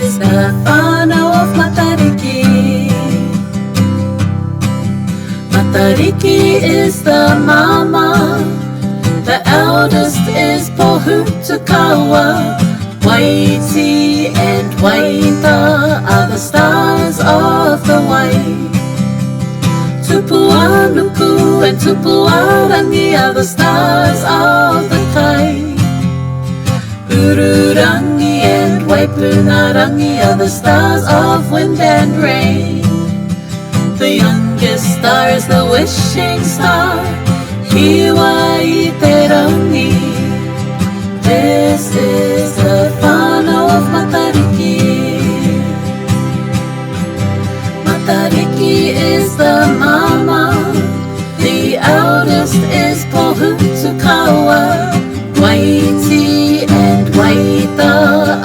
is the Whānau of Matariki. Matariki is the Māmā, the eldest is Pōhutukawa. Waitī and Waitā are the stars of the way. Tupuānuku and Tupuārangi are the stars of the kai. Ururangi and Waipuna-a-rangi are the stars of wind and rain. The youngest star is the wishing star, Hiwa-i-te-rangi. This is the Whānau of Matariki. Matariki is the Māmā, the eldest is Pōhutukawa. Waitī and Waitā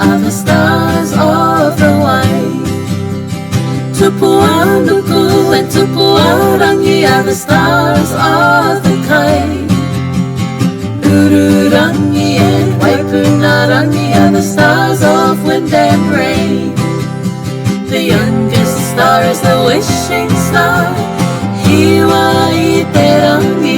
are the stars of the way. Tupuānuku and Tupuārangi are the stars of the kai. Ururangi and Waipuna-a-rangi are the stars of wind and rain. The youngest star is the wishing star, Hiwa-i-te-rangi.